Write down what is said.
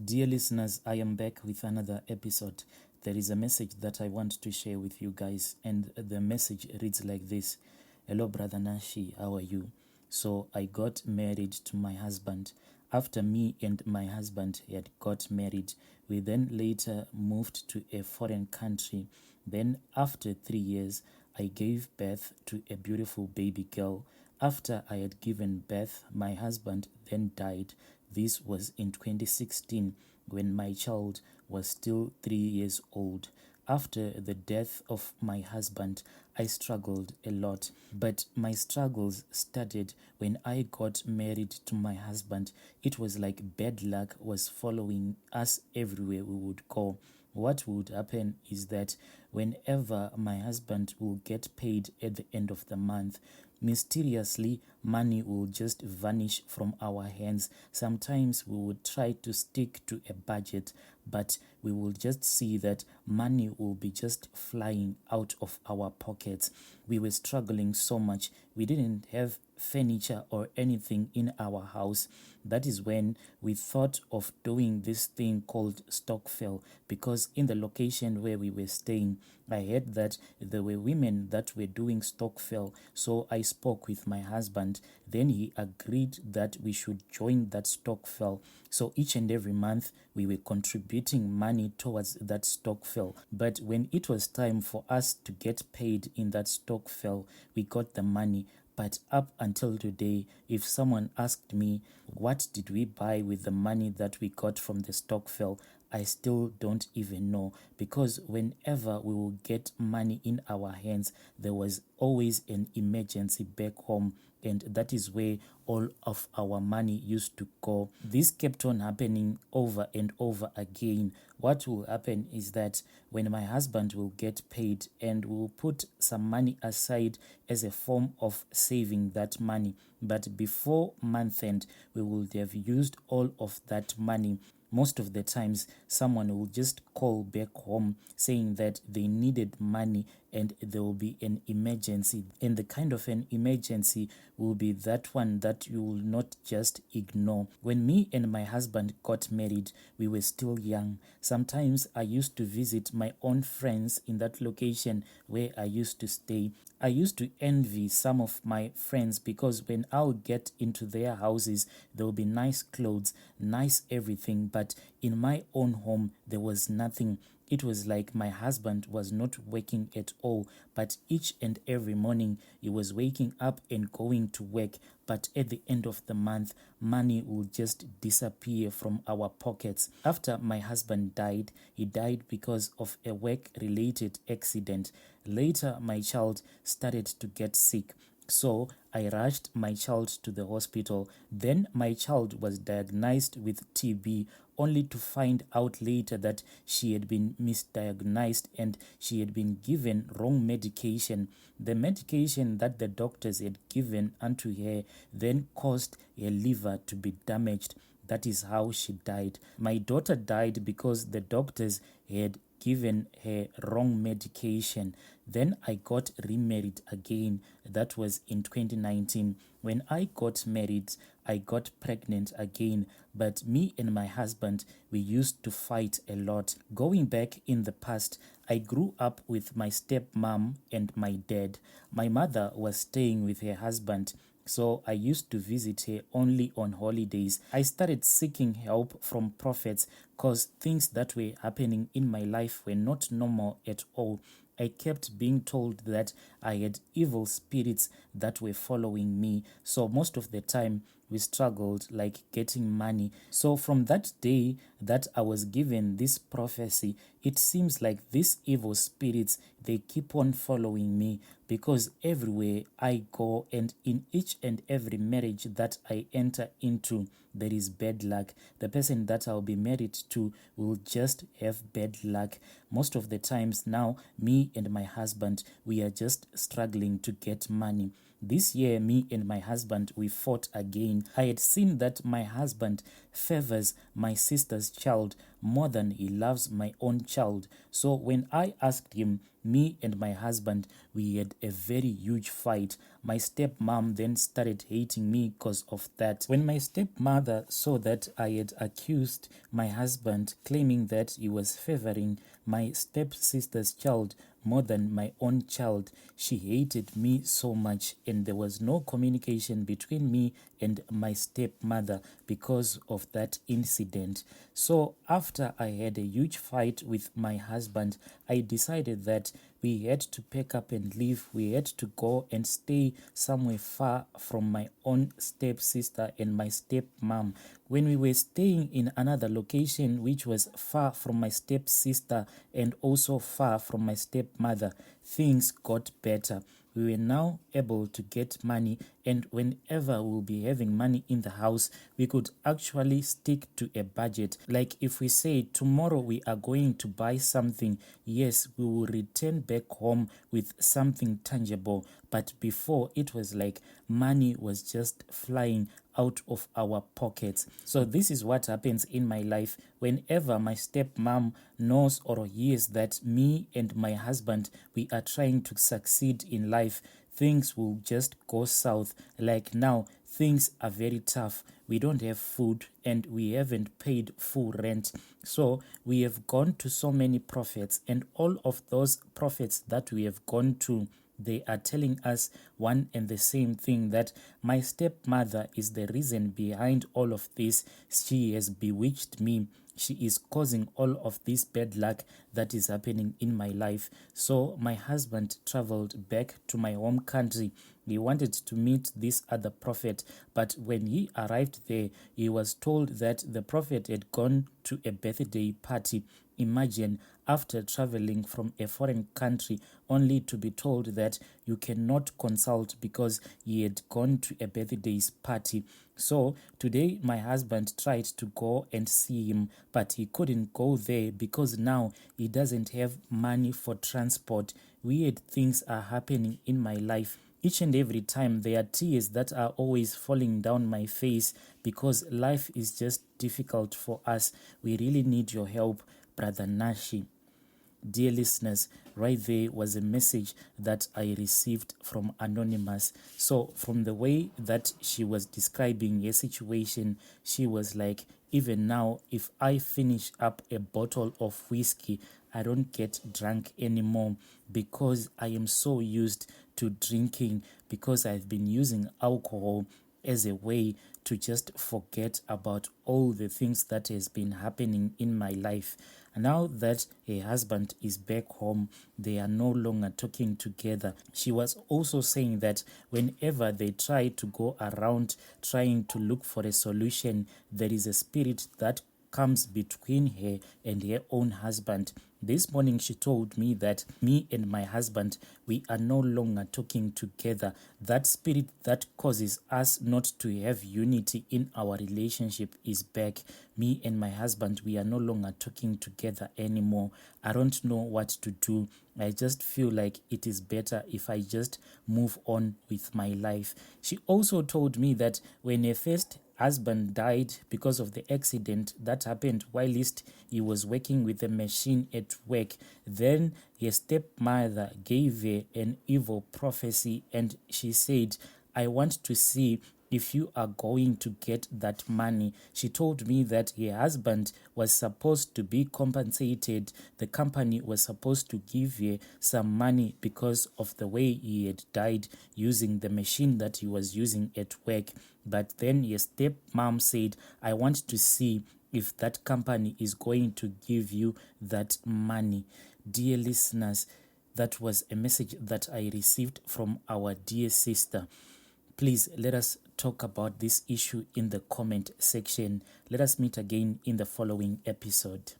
Dear listeners, I am back with another episode. There is a message that I want to share with you guys, and the message reads like this. Hello, Brother Nashi, how are you? So, I got married to my husband. After me and my husband had got married, we then later moved to a foreign country. Then, after 3 years, I gave birth to a beautiful baby girl. After I had given birth, my husband then died. This was in 2016 when my child was still 3 years old. After the death of my husband, I struggled a lot, but my struggles started when I got married to my husband. It was like bad luck was following us everywhere we would go. What would happen is that whenever my husband will get paid at the end of the month, mysteriously money will just vanish from our hands. Sometimes we would try to stick to a budget, but we will just see that money will be just flying out of our pockets. We were struggling so much. We didn't have furniture or anything in our house. That is when we thought of doing this thing called Stockfell, because in the location where we were staying, I heard that there were women that were doing Stockfell. So I spoke with my husband. Then he agreed that we should join that Stockfell. So each and every month we were contributing money towards that Stockfell. But when it was time for us to get paid in that Stockfell, we got the money. But up until today, if someone asked me, what did we buy with the money that we got from the Stockfell, I still don't even know, because whenever we will get money in our hands, there was always an emergency back home, and that is where all of our money used to go. This kept on happening over and over again. What will happen is that when my husband will get paid and will put some money aside as a form of saving that money, but before month end, we would have used all of that money. Most of the times, someone will just call back home saying that they needed money and there will be an emergency. And the kind of an emergency will be that one that you will not just ignore. When me and my husband got married, we were still young. Sometimes I used to visit my own friends in that location where I used to stay. I used to envy some of my friends because when I'll get into their houses, there will be nice clothes, nice everything, but in my own home, there was nothing. It was like my husband was not working at all, but each and every morning he was waking up and going to work. But at the end of the month, money will just disappear from our pockets. After my husband died, he died because of a work-related accident. Later, my child started to get sick. So I rushed my child to the hospital. Then my child was diagnosed with TB, only to find out later that she had been misdiagnosed and she had been given wrong medication. The medication that the doctors had given unto her then caused her liver to be damaged. That is how she died. My daughter died because the doctors had given her wrong medication. Then I got remarried again. That was in 2019. When I got married, I got pregnant again. But me and my husband, we used to fight a lot. Going back in the past, I grew up with my stepmom and my dad. My mother was staying with her husband, so I used to visit her only on holidays. I started seeking help from prophets because things that were happening in my life were not normal at all. I kept being told that I had evil spirits that were following me. So most of the time, we struggled like getting money. So from that day that I was given this prophecy, it seems like these evil spirits, they keep on following me, because everywhere I go and in each and every marriage that I enter into, there is bad luck. The person that I'll be married to will just have bad luck. Most of the times now, me and my husband, we are just struggling to get money. This year, me and my husband, we fought again. I had seen that my husband favors my sister's child more than he loves my own child. So when I asked him, me and my husband, we had a very huge fight. My stepmom then started hating me because of that. When my stepmother saw that I had accused my husband, claiming that he was favoring my stepsister's child more than my own child, she hated me so much, and there was no communication between me and my stepmother because of that incident. So after I had a huge fight with my husband, I decided that we had to pack up and leave. We had to go and stay somewhere far from my own stepsister and my stepmom. When we were staying in another location which was far from my stepsister and also far from my stepmother, things got better. We were now able to get money, and whenever we'll be having money in the house, we could actually stick to a budget. Like if we say tomorrow we are going to buy something, yes, we will return back home with something tangible. But before, it was like money was just flying out of our pockets. So this is what happens in my life whenever my stepmom knows or hears that me and my husband, we are trying to succeed in life. Things will just go south. Like now, things are very tough. We don't have food and we haven't paid full rent. So we have gone to so many prophets, and all of those prophets that we have gone to, they are telling us one and the same thing, that my stepmother is the reason behind all of this. She has bewitched me. She is causing all of this bad luck that is happening in my life. So my husband traveled back to my home country. He wanted to meet this other prophet, but when he arrived there, he was told that the prophet had gone to a birthday party. Imagine, after traveling from a foreign country, only to be told that you cannot consult because he had gone to a birthday party. So today my husband tried to go and see him, but he couldn't go there because now he doesn't have money for transport. Weird things are happening in my life. Each and every time there are tears that are always falling down my face because life is just difficult for us. We really need your help, Brother Nashi. Dear listeners, right there was a message that I received from Anonymous. So from the way that she was describing her situation, she was like, even now, if I finish up a bottle of whiskey, I don't get drunk anymore because I am so used to drinking, because I've been using alcohol as a way to just forget about all the things that has been happening in my life. Now that her husband is back home, they are no longer talking together. She was also saying that whenever they try to go around trying to look for a solution, there is a spirit that comes between her and her own husband. This morning she told me that me and my husband, we are no longer talking together. That spirit that causes us not to have unity in our relationship is back. Me and my husband, we are no longer talking together anymore. I don't know what to do. I just feel like it is better if I just move on with my life. She also told me that when her first husband died because of the accident that happened whilst he was working with a machine at work, then his stepmother gave her an evil prophecy, and she said, I want to see if you are going to get that money. She told me that her husband was supposed to be compensated. The company was supposed to give her some money because of the way he had died using the machine that he was using at work. But then your stepmom said, I want to see if that company is going to give you that money. Dear listeners, that was a message that I received from our dear sister. Please let us talk about this issue in the comment section. Let us meet again in the following episode.